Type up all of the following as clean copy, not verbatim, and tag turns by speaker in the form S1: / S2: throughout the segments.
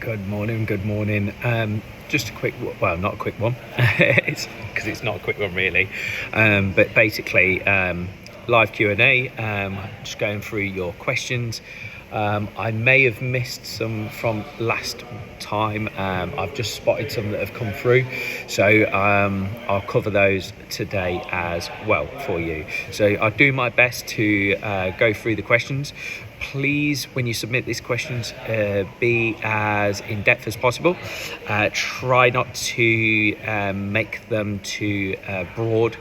S1: Good morning. Just a quick, well, not a quick one, it's because it's not a quick one really, but basically live Q&A, just going through your questions. I may have missed some from last time. I've just spotted some that have come through, so I'll cover those today as well for you. So I'll do my best to go through the questions. Please, when you submit these questions, be as in-depth as possible. Try not to make them too broad,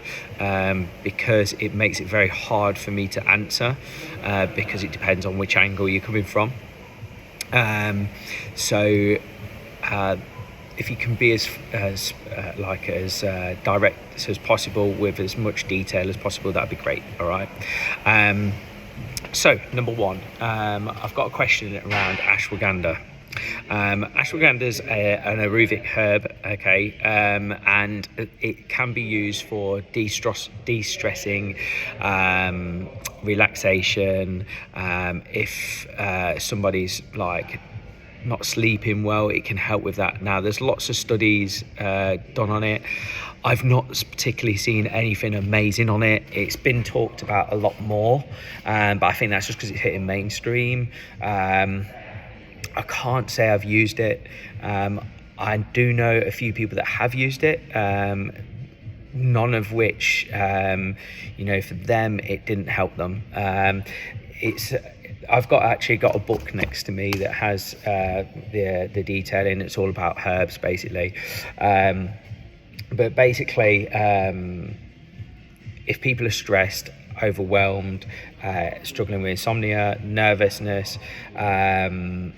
S1: because it makes it very hard for me to answer, because it depends on which angle you're coming from. So if you can be as direct as possible with as much detail as possible, that'd be great. All right. So number one, I've got a question around ashwagandha. Ashwagandha is an aerobic herb, okay, and it can be used for de-stressing, relaxation. If somebody's like not sleeping well, it can help with that. Now, there's lots of studies done on it. I've not particularly seen anything amazing on it. It's been talked about a lot more, but I think that's just because it's hitting mainstream. I can't say I've used it. I do know a few people that have used it, none of which, for them, it didn't help them. I've actually got a book next to me that has the detailing. It's all about herbs, basically. But basically, if people are stressed, overwhelmed, struggling with insomnia, nervousness, very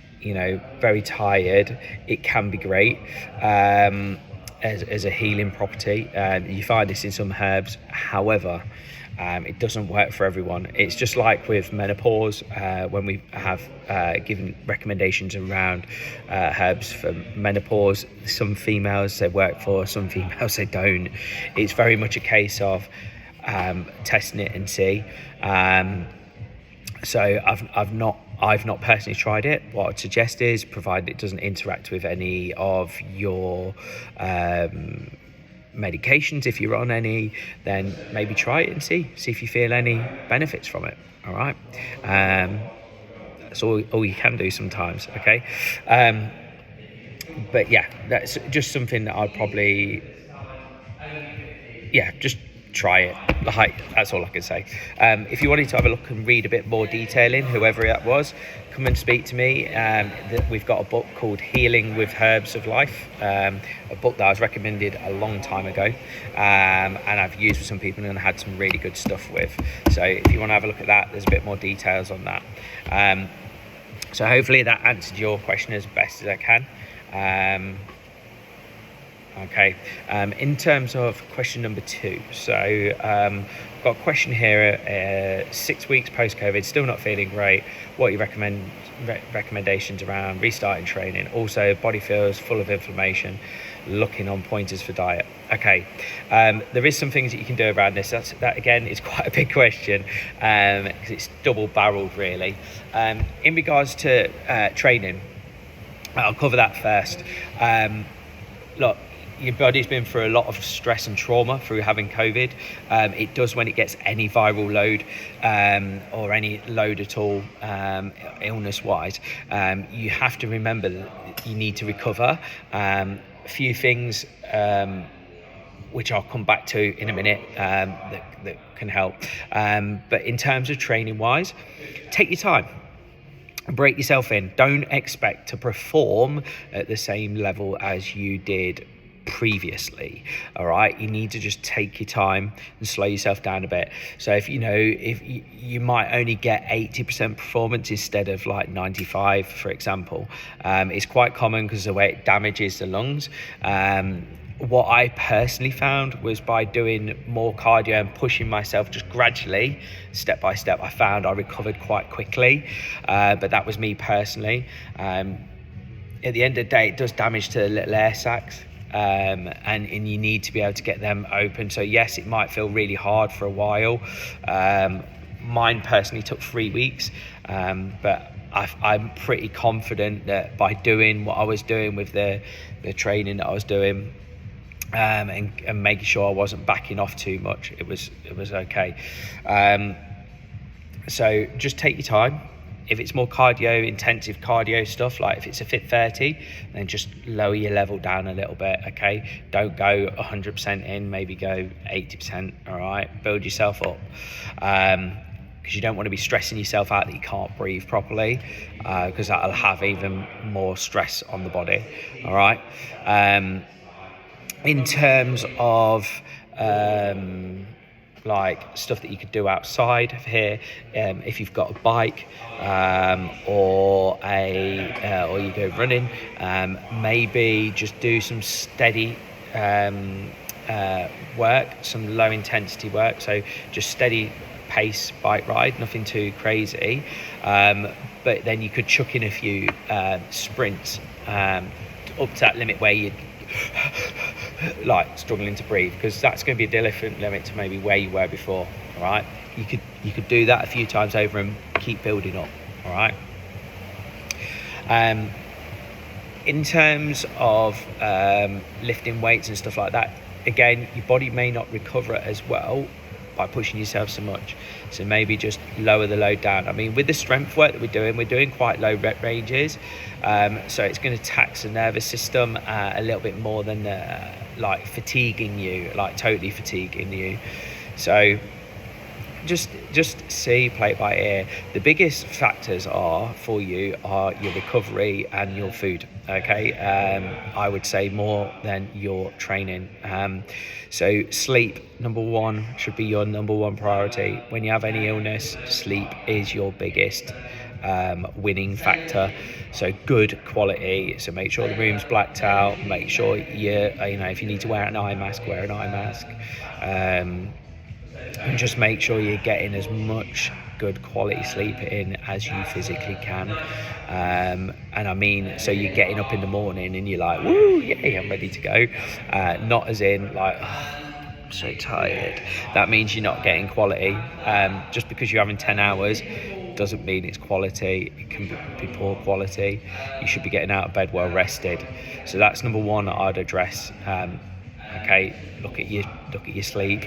S1: tired, it can be great as a healing property. You find this in some herbs. However, it doesn't work for everyone. It's just like with menopause, when we have given recommendations around herbs for menopause. Some females they work for, some females they don't. It's very much a case of testing it and see. So I've not personally tried it. What I'd suggest is, provided it doesn't interact with any of your medications, if you're on any, then maybe try it and see if you feel any benefits from it. All right. That's all you can do sometimes. Okay. But yeah, that's just something that I'd probably, just try it. That's all I can say. If you wanted to have a look and read a bit more detailing, whoever that was, come and speak to me. We've got a book called Healing with Herbs of Life, a book that I was recommended a long time ago, and I've used with some people and had some really good stuff with. So if you want to have a look at that, there's a bit more details on that. So hopefully that answered your question as best as I can. Okay, in terms of question number 2, so I've got a question here. 6 weeks post-COVID, still not feeling great. What are your recommendations around restarting training? Also, body feels full of inflammation, looking on pointers for diet. Okay, there is some things that you can do around this. That again is quite a big question, because it's double-barreled really. In regards to training, I'll cover that first. Look, your body's been through a lot of stress and trauma through having COVID. It does when it gets any viral load, or any load at all, illness-wise. You have to remember that you need to recover. A few things which I'll come back to in a minute, that can help. But in terms of training-wise, take your time. Break yourself in. Don't expect to perform at the same level as you did previously. All right, you need to just take your time and slow yourself down a bit. So if you might only get 80% performance instead of like 95, for example, it's quite common because of the way it damages the lungs. What I personally found was by doing more cardio and pushing myself just gradually, step by step, I found I recovered quite quickly. But that was me personally. At the end of the day, it does damage to the little air sacs. And you need to be able to get them open. So yes, it might feel really hard for a while. Mine personally took 3 weeks, but I'm pretty confident that by doing what I was doing with the training that I was doing, and making sure I wasn't backing off too much, it was okay. So just take your time. If it's more intensive cardio stuff, like if it's a Fit 30, then just lower your level down a little bit, okay? Don't go 100% in, maybe go 80%, all right? Build yourself up. Because you don't want to be stressing yourself out that you can't breathe properly, because that'll have even more stress on the body, all right? In terms of like stuff that you could do outside of here, if you've got a bike, or you go running, maybe just do some steady work, some low intensity work, so just steady pace bike ride, nothing too crazy, but then you could chuck in a few sprints up to that limit where you like struggling to breathe, because that's going to be a different limit to maybe where you were before. All right, you could do that a few times over and keep building up. All right. In terms of lifting weights and stuff like that, again, your body may not recover as well by pushing yourself so much, so maybe just lower the load down. I mean, with the strength work that we're doing quite low rep ranges, so it's going to tax the nervous system a little bit more than like fatiguing you, like totally fatiguing you. So just play it by ear. The biggest factors for you are your recovery and your food, okay? I would say more than your training. So sleep, number one, should be your number one priority. When you have any illness, sleep is your biggest winning factor. So good quality, so make sure the room's blacked out, make sure if you need to wear an eye mask, wear an eye mask, and just make sure you're getting as much good quality sleep in as you physically can. And I mean, so you're getting up in the morning and you're like, woo, yay, I'm ready to go. Not as in like, oh, I'm so tired. That means you're not getting quality. Just because you're having 10 hours doesn't mean it's quality. It can be poor quality. You should be getting out of bed well rested. So that's number one that I'd address. Okay, look at your sleep.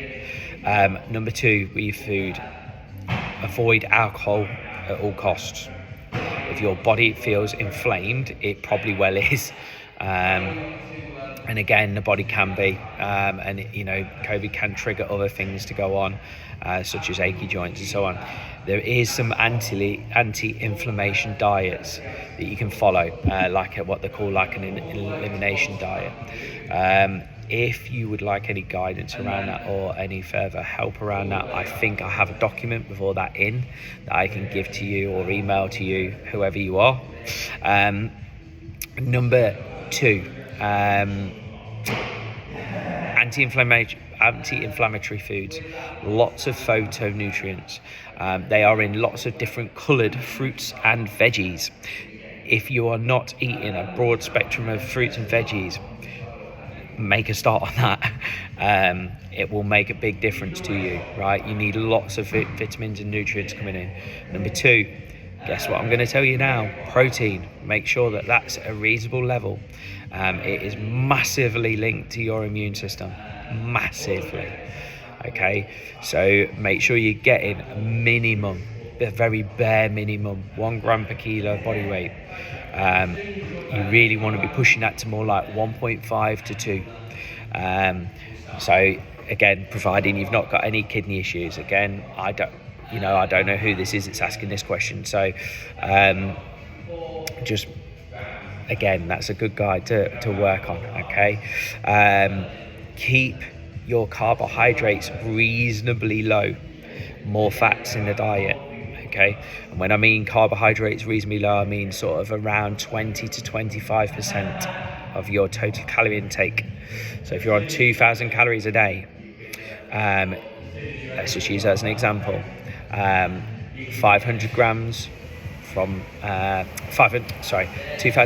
S1: Number two, with your food, avoid alcohol at all costs. If your body feels inflamed, it probably well is. And again, the body can be, and COVID can trigger other things to go on, such as achy joints and so on. There is some anti-inflammation diets that you can follow, like what they call like an elimination diet. If you would like any guidance around that or any further help around that, I think I have a document with all that in that I can give to you or email to you, whoever you are. Number two, anti-inflammatory foods, lots of phytonutrients. They are in lots of different coloured fruits and veggies. If you are not eating a broad spectrum of fruits and veggies, make a start on that. It will make a big difference to you, right? You need lots of vitamins and nutrients coming in. Number two, guess what I'm going to tell you now? Protein. Make sure that that's a reasonable level. It is massively linked to your immune system, massively. Okay, so make sure you're getting a minimum, the very bare minimum, 1 gram per kilo body weight. You really want to be pushing that to more like 1.5 to 2. So again, providing you've not got any kidney issues. Again, I don't know who this is that's asking this question. So just again, that's a good guide to work on. Okay, keep your carbohydrates reasonably low, more fats in the diet. Okay, and when I mean carbohydrates reasonably low, I mean sort of around 20 to 25% of your total calorie intake. So if you're on 2,000 calories a day, let's just use that as an example, 500 grams from 2,000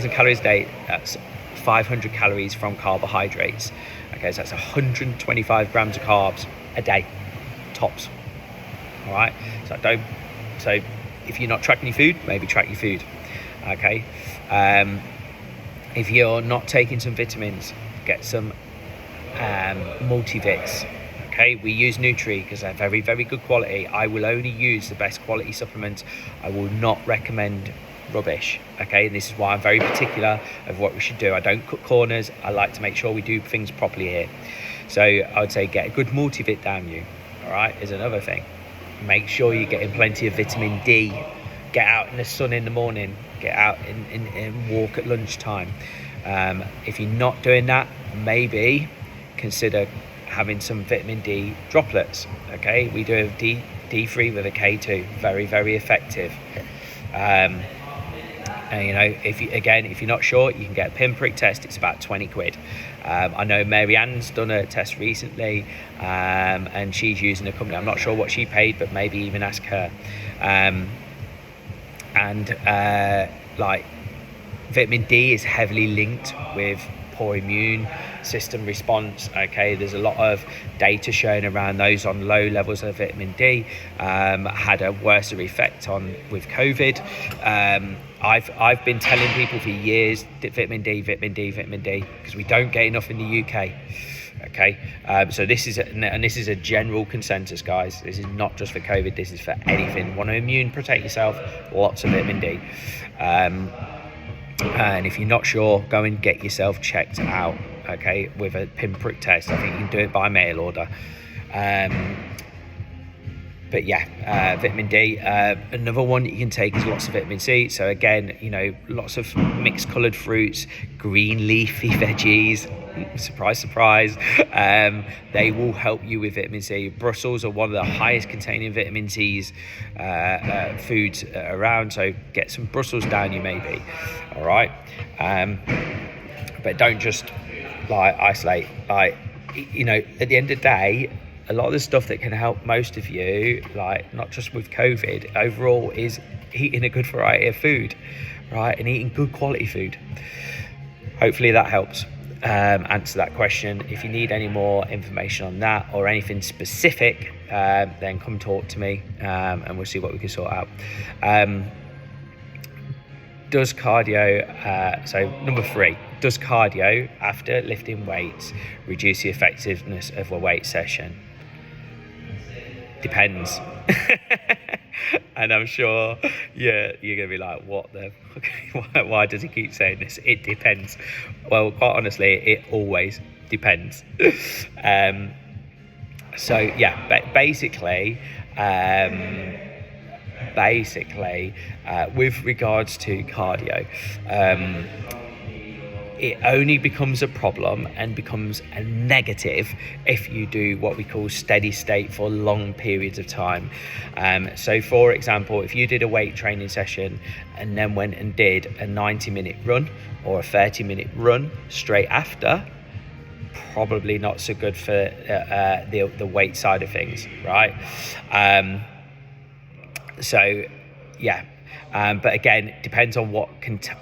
S1: calories a day, that's 500 calories from carbohydrates. Okay, so that's 125 grams of carbs a day, tops. All right, so if you're not tracking your food, maybe track your food. Okay, if you're not taking some vitamins, get some multivits. Okay, we use Nutri because they're very, very good quality. I will only use the best quality supplements. I will not recommend rubbish. Okay, and this is why I'm very particular of what we should do. I don't cut corners. I like to make sure we do things properly here. So I would say get a good multivit down you. All right, is another thing. Make sure you're getting plenty of vitamin D. Get out in the sun in the morning. Get out and walk at lunchtime. If you're not doing that, maybe consider having some vitamin D droplets. Okay, we do have D3 with a K2, very, very effective. And you know, if you're not sure, you can get a pinprick test. It's about 20 quid. I know Mary Ann's done a test recently, and she's using a company. I'm not sure what she paid, but maybe even ask her. Like vitamin D is heavily linked with poor immune system response. Okay, there's a lot of data showing around those on low levels of vitamin D had a worse effect with COVID. I've been telling people for years that vitamin D because we don't get enough in the UK. Okay, so this is a general consensus, guys. This is not just for COVID. This is for anything. Want to immune protect yourself? Lots of vitamin D. And if you're not sure, go and get yourself checked out. Okay, with a pinprick test. I think you can do it by mail order. But yeah, vitamin D. Another one you can take is lots of vitamin C. So again, you know, lots of mixed coloured fruits, green leafy veggies. Surprise, surprise. They will help you with vitamin C. Brussels are one of the highest containing vitamin C's foods around. So get some Brussels down you maybe. All right. But don't just like isolate. Like, you know, at the end of the day, a lot of the stuff that can help most of you, like not just with COVID, overall is eating a good variety of food, right? And eating good quality food. Hopefully that helps answer that question. If you need any more information on that or anything specific, then come talk to me and we'll see what we can sort out. Does cardio, so number 3, does cardio after lifting weights reduce the effectiveness of a weight session? Depends. And I'm sure you're gonna be like, what the fuck? Why does he keep saying this? It depends. Well, quite honestly, it always depends. So yeah, basically with regards to cardio, it only becomes a problem and becomes a negative if you do what we call steady state for long periods of time. So for example, if you did a weight training session and then went and did a 90-minute run or a 30-minute run straight after, probably not so good for the weight side of things, right? So yeah. But again, it depends on what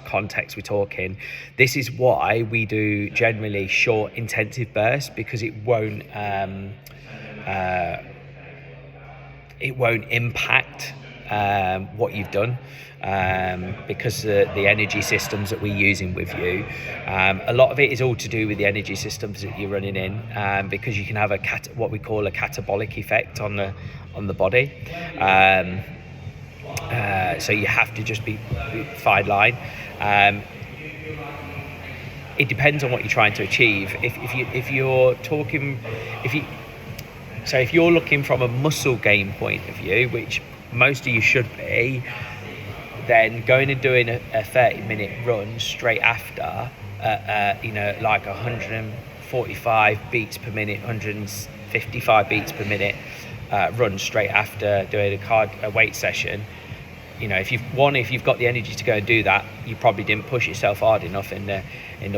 S1: context we're talking. This is why we do generally short intensive bursts, because it won't impact what you've done, because the energy systems that we're using with you, a lot of it is all to do with the energy systems that you're running in, because you can have what we call a catabolic effect on the body. So you have to just be fine line. It depends on what you're trying to achieve. If you're looking from a muscle gain point of view, which most of you should be, then going and doing a 30-minute run straight after, like 145 beats per minute, 155 beats per minute run straight after doing a weight session. You know, if you've got the energy to go and do that, you probably didn't push yourself hard enough in the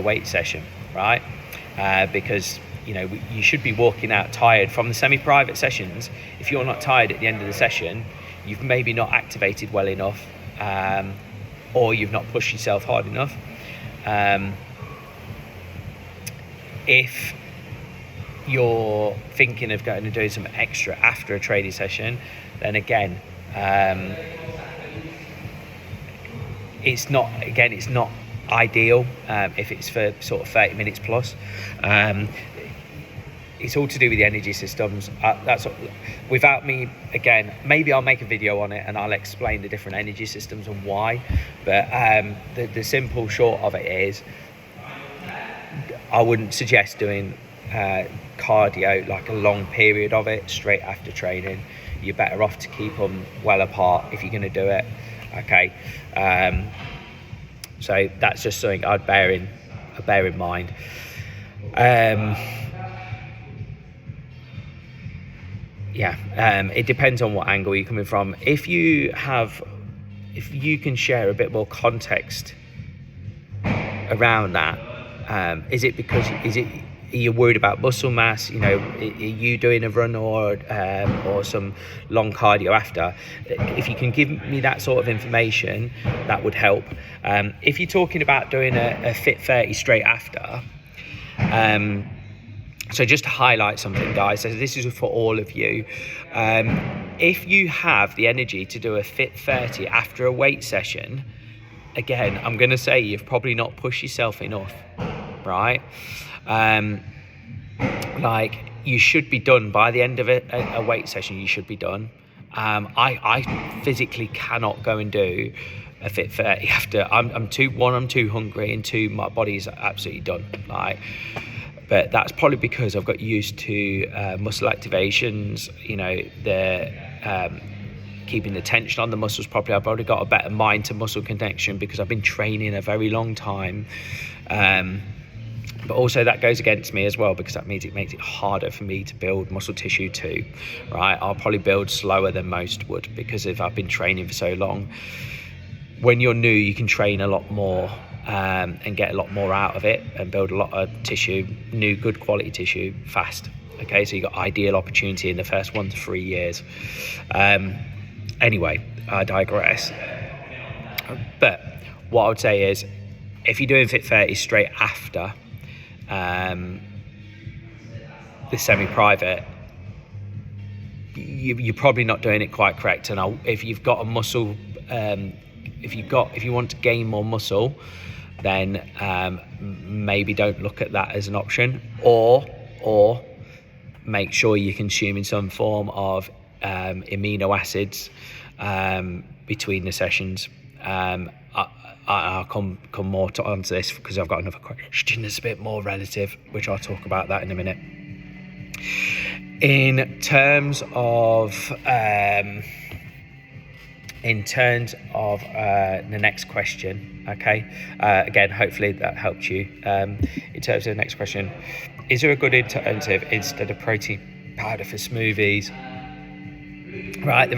S1: weight session, right? Because you know, you should be walking out tired from the semi-private sessions. If you're not tired at the end of the session, you've maybe not activated well enough, or you've not pushed yourself hard enough. If you're thinking of going and doing some extra after a training session, then again, it's not ideal if it's for sort of 30 minutes plus. It's all to do with the energy systems. That's what, without me, again, maybe I'll make a video on it and I'll explain the different energy systems and why. But the simple short of it is, I wouldn't suggest doing cardio, like a long period of it, straight after training. You're better off to keep them well apart if you're going to do it. Okay. So that's just something I'd bear in mind. It depends on what angle you're coming from. If you can share a bit more context around that, are you worried about muscle mass? You know, are you doing a run or some long cardio after? If you can give me that sort of information, that would help. If you're talking about doing a Fit 30 straight after, so just to highlight something, guys, so this is for all of you. If you have the energy to do a Fit 30 after a weight session, again, I'm going to say you've probably not pushed yourself enough, right? Like, you should be done by the end of a weight session. You should be done. I physically cannot go and do a Fit 30 after. I'm too hungry, and two, my body's absolutely done. Like, but that's probably because I've got used to muscle activations, you know, keeping the tension on the muscles properly. I've already got a better mind to muscle connection because I've been training a very long time. But also that goes against me as well, because that means it makes it harder for me to build muscle tissue too, right? I'll probably build slower than most would, because if I've been training for so long. When you're new, you can train a lot more and get a lot more out of it and build a lot of tissue, new good quality tissue fast. Okay, so you've got ideal opportunity in the first 1 to 3 years. Anyway, I digress. But what I would say is, if you're doing Fit 30 straight after the semi-private, you're probably not doing it quite correct. And if you've got a muscle, if you want to gain more muscle, then maybe don't look at that as an option, or make sure you're consuming some form of amino acids between the sessions. I'll come more onto this because I've got another question that's a bit more relative, which I'll talk about that in a minute. In terms of the next question, okay, again, hopefully that helped you. In terms of the next question, is there a good alternative instead of protein powder for smoothies? Right, the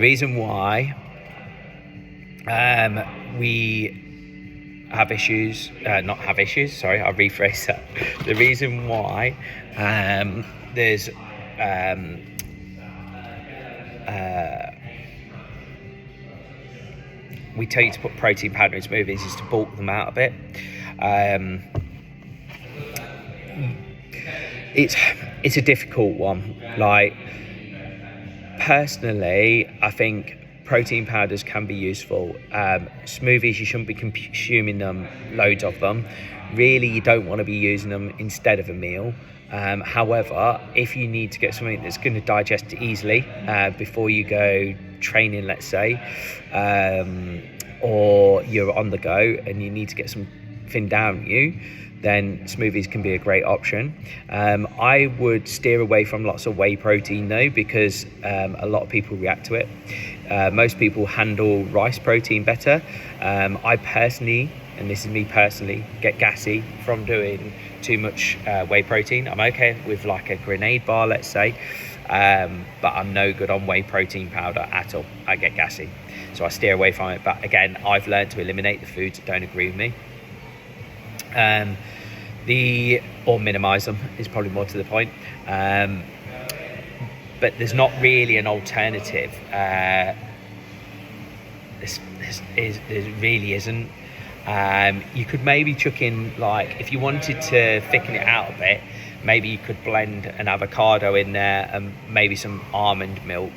S1: reason why we have issues, I'll rephrase that. The reason why there's we tell you to put protein powder in smoothies is to bulk them out a bit. It's a difficult one. Like, personally, I think protein powders can be useful. Smoothies, you shouldn't be consuming them, loads of them. Really, you don't want to be using them instead of a meal. However, if you need to get something that's going to digest easily before you go training, let's say, or you're on the go and you need to get something down you, then smoothies can be a great option. I would steer away from lots of whey protein though, because a lot of people react to it. Most people handle rice protein better. I personally, and this is me personally, get gassy from doing too much whey protein. I'm okay with like a grenade bar, let's say, but I'm no good on whey protein powder at all. I get gassy, so I steer away from it. But again, I've learned to eliminate the foods that don't agree with me. Or minimize them is probably more to the point. But there's not really an alternative. There really isn't. You could maybe chuck in, like, if you wanted to thicken it out a bit, maybe you could blend an avocado in there and maybe some almond milk,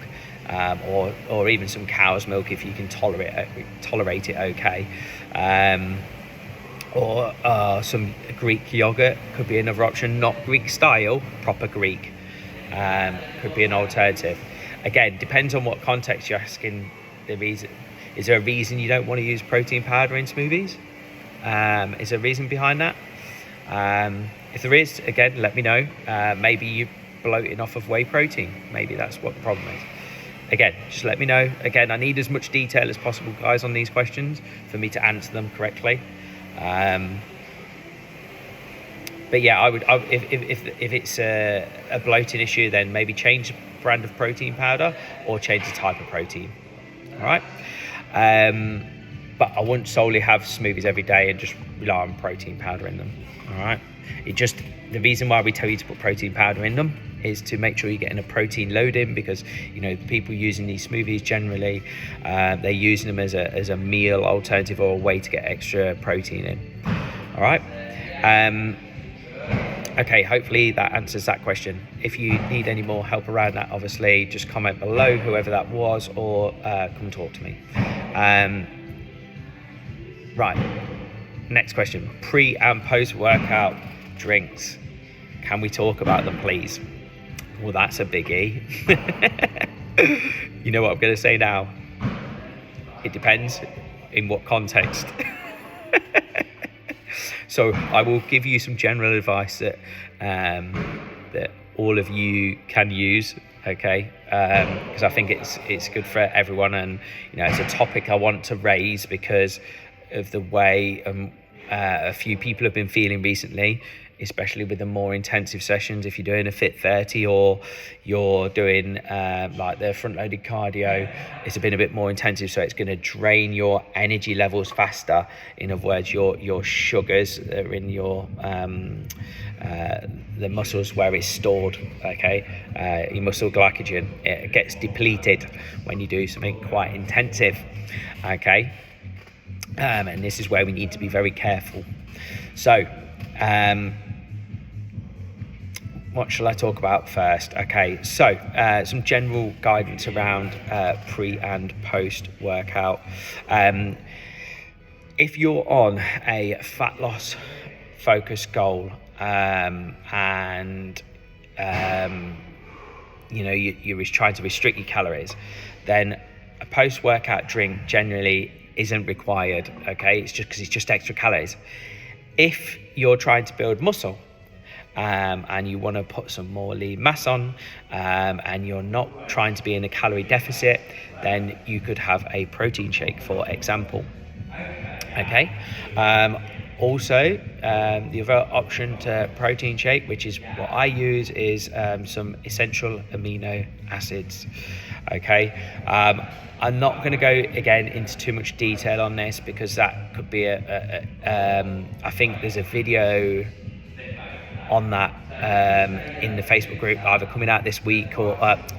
S1: or even some cow's milk if you can tolerate it okay. Or some Greek yogurt could be another option, not Greek style, proper Greek, could be an alternative. Again, depends on what context you're asking. Is there a reason you don't want to use protein powder in smoothies? Is there a reason behind that? If there is, again, let me know. Maybe you're bloating off of whey protein. Maybe that's what the problem is. Again, just let me know. Again, I need as much detail as possible, guys, on these questions for me to answer them correctly. But yeah, if it's a bloating issue, then maybe change the brand of protein powder or change the type of protein. All right. But I wouldn't solely have smoothies every day and just rely on protein powder in them. All right. The reason why we tell you to put protein powder in them is to make sure you're getting a protein load in, because people using these smoothies generally, they're using them as a meal alternative or a way to get extra protein in. All right. Okay, hopefully that answers that question. If you need any more help around that, obviously just comment below, whoever that was, or come talk to me. Right, next question. Pre and post workout drinks. Can we talk about them, please? Well, that's a biggie. You know what I'm going to say now? It depends in what context. So I will give you some general advice that all of you can use, okay? Because I think it's good for everyone, and it's a topic I want to raise because of the way a few people have been feeling recently, especially with the more intensive sessions. If you're doing a Fit 30 or you're doing like the front-loaded cardio, it's been a bit more intensive, so it's going to drain your energy levels faster. In other words, your sugars that are in your the muscles where it's stored, okay? Your muscle glycogen, it gets depleted when you do something quite intensive, okay? And this is where we need to be very careful. So what shall I talk about first? Okay, so some general guidance around pre and post workout. If you're on a fat loss focused goal, and you're trying to restrict your calories, then a post workout drink generally isn't required. Okay, it's just because it's just extra calories. If you're trying to build muscle, and you want to put some more lean mass on, and you're not trying to be in a calorie deficit, then you could have a protein shake, for example. Okay. Also, the other option to protein shake, which is what I use, is some essential amino acids. Okay. I'm not going to go again into too much detail on this because that could be I think there's a video on that in the Facebook group, either coming out this week or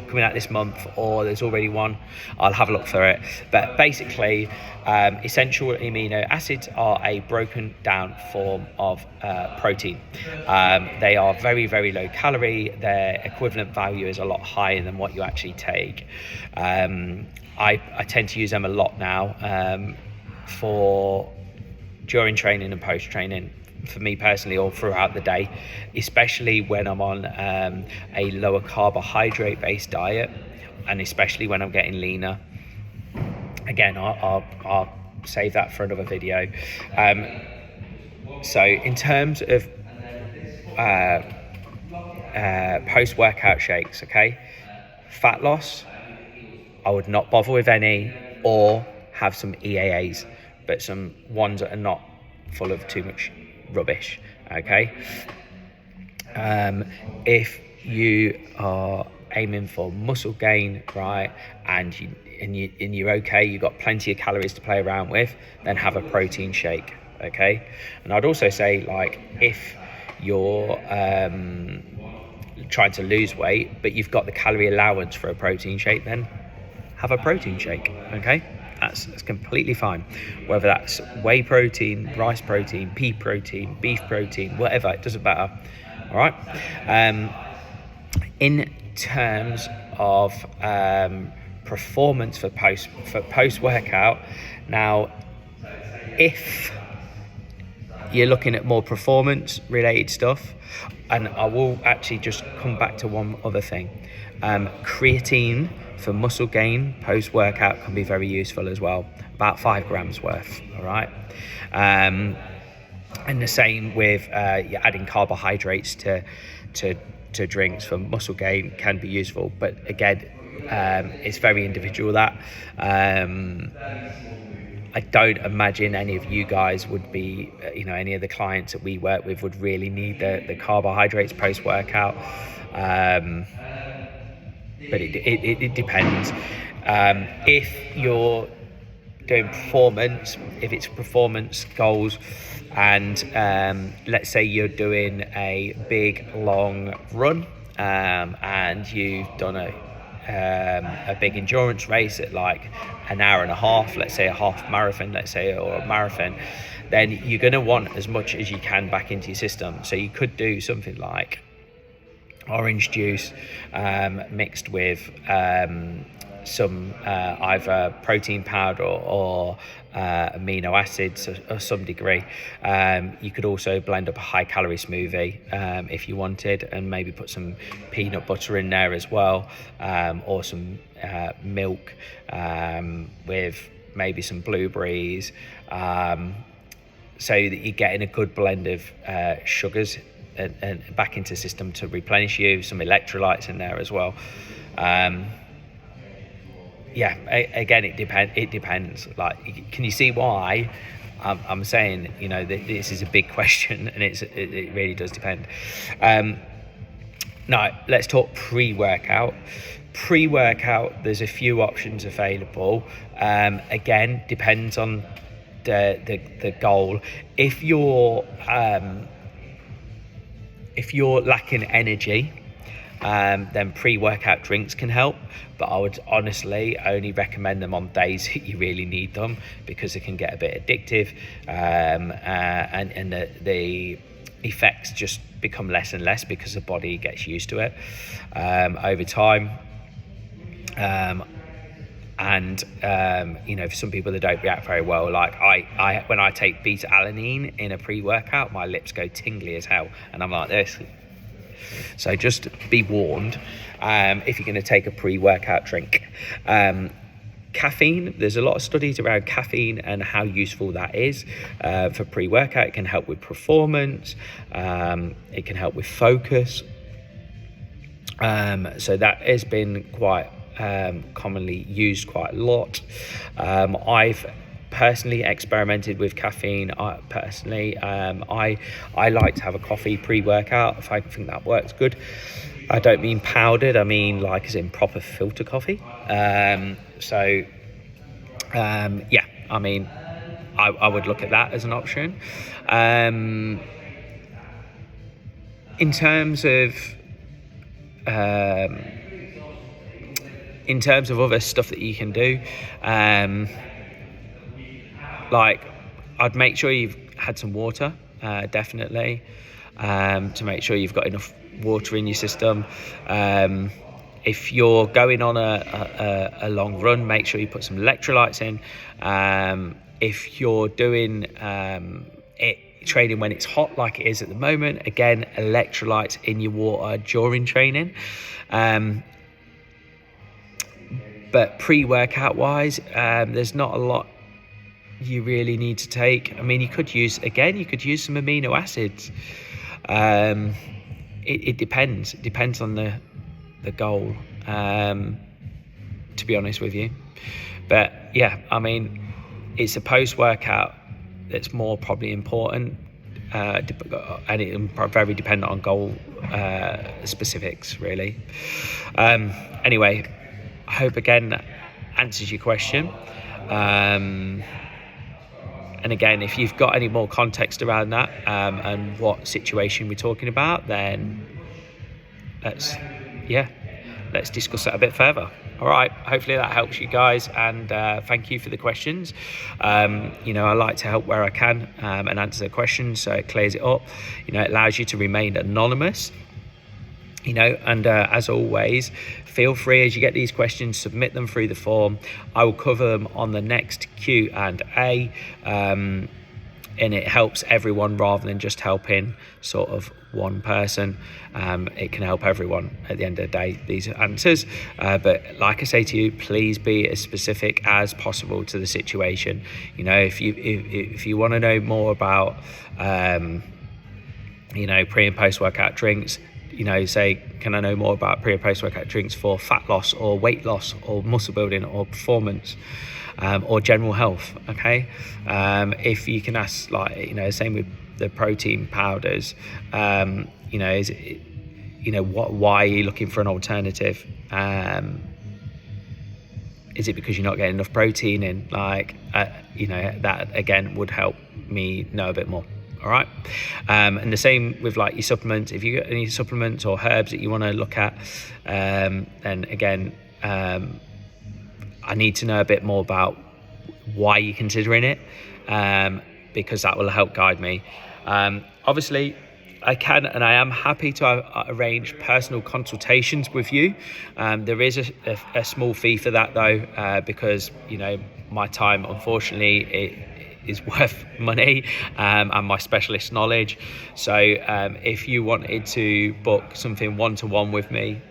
S1: coming out this month, or there's already one. I'll have a look for it. But basically, essential amino acids are a broken down form of protein. They are very, very low calorie. Their equivalent value is a lot higher than what you actually take. I tend to use them a lot now for during training and post training, for me personally, or throughout the day, especially when I'm on a lower carbohydrate based diet, and especially when I'm getting leaner. Again, I'll save that for another video. So in terms of post workout shakes, okay, fat loss, I would not bother with any, or have some EAAs, but some ones that are not full of too much rubbish. Okay. If you are aiming for muscle gain, right, and you're okay, you've got plenty of calories to play around with, then have a protein shake. Okay. And I'd also say, like, if you're trying to lose weight but you've got the calorie allowance for a protein shake, then have a protein shake. Okay. That's completely fine. Whether that's whey protein, rice protein, pea protein, beef protein, whatever, it doesn't matter. All right. In terms of performance for post workout. Now, if you're looking at more performance related stuff, and I will actually just come back to one other thing, creatine for muscle gain post workout can be very useful as well, about 5 grams worth. All right. And the same with you're adding carbohydrates to drinks for muscle gain can be useful, but again, it's very individual. That I don't imagine any of you guys would be, any of the clients that we work with would really need the carbohydrates post workout, but it depends. If you're doing performance, if it's performance goals, and let's say you're doing a big long run, and you've done a big endurance race at like an hour and a half, let's say a half marathon, or a marathon, then you're going to want as much as you can back into your system. So you could do something like orange juice mixed with some either protein powder or amino acids of some degree. You could also blend up a high calorie smoothie if you wanted, and maybe put some peanut butter in there as well, or some milk with maybe some blueberries, so that you're getting a good blend of sugars and back into the system to replenish you, some electrolytes in there as well. Again, it depends. Like, can you see why I'm saying, that this is a big question, and it really does depend. Now, let's talk pre-workout. Pre-workout, there's a few options available. Again, depends on the goal. If you're lacking energy, then pre-workout drinks can help, but I would honestly only recommend them on days that you really need them, because it can get a bit addictive, and the effects just become less and less because the body gets used to it over time. For some people, they don't react very well. Like I when I take beta alanine in a pre-workout, my lips go tingly as hell, and I'm like this. So just be warned if you're going to take a pre-workout drink. Caffeine, there's a lot of studies around caffeine and how useful that is for pre-workout. It can help with performance, it can help with focus, so that has been quite commonly used quite a lot. I've personally experimented with caffeine. I like to have a coffee pre-workout if I think that works good. I don't mean powdered, I mean like as in proper filter coffee. I would look at that as an option. In terms of other stuff that you can do, like I'd make sure you've had some water, definitely, to make sure you've got enough water in your system. If you're going on a long run, make sure you put some electrolytes in. If you're doing training when it's hot like it is at the moment, again, electrolytes in your water during training. But pre-workout wise, there's not a lot you really need to take. I mean, you could use some amino acids. It depends on the goal, to be honest with you. But yeah, I mean, it's a post-workout that's more probably important, and it's very dependent on goal specifics, really. Anyway, I hope again that answers your question. And again, if you've got any more context around that, and what situation we're talking about, then let's discuss that a bit further. All right, hopefully that helps you guys, and thank you for the questions. I like to help where I can, and answer the questions so it clears it up. It allows you to remain anonymous. And as always, feel free, as you get these questions, submit them through the form. I will cover them on the next Q&A, and it helps everyone rather than just helping sort of one person. It can help everyone at the end of the day, these answers, but like I say to you, please be as specific as possible to the situation. If you want to know more about pre and post workout drinks, say, can I know more about pre and post workout drinks for fat loss or weight loss or muscle building or performance, or general health? Okay. If you can ask, same with the protein powders, is it, why are you looking for an alternative? Is it because you're not getting enough protein in? That again would help me know a bit more. All right. And the same with your supplements. If you got any supplements or herbs that you want to look at, then again, I need to know a bit more about why you're considering it, because that will help guide me. Obviously, I can and I am happy to arrange personal consultations with you. There is a small fee for that though, because my time, unfortunately, is worth money, and my specialist knowledge. So if you wanted to book something one-to-one with me,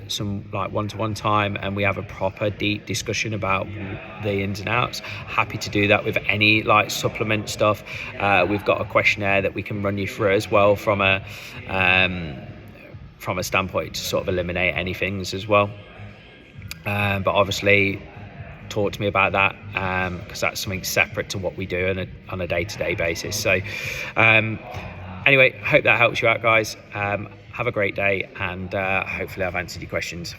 S1: some one-to-one time, and we have a proper deep discussion about the ins and outs, happy to do that with any supplement stuff. We've got a questionnaire that we can run you through as well from a standpoint to sort of eliminate any things as well. But obviously, talk to me about that, because that's something separate to what we do on a day-to-day basis. So anyway, hope that helps you out, guys. Have a great day, and hopefully I've answered your questions.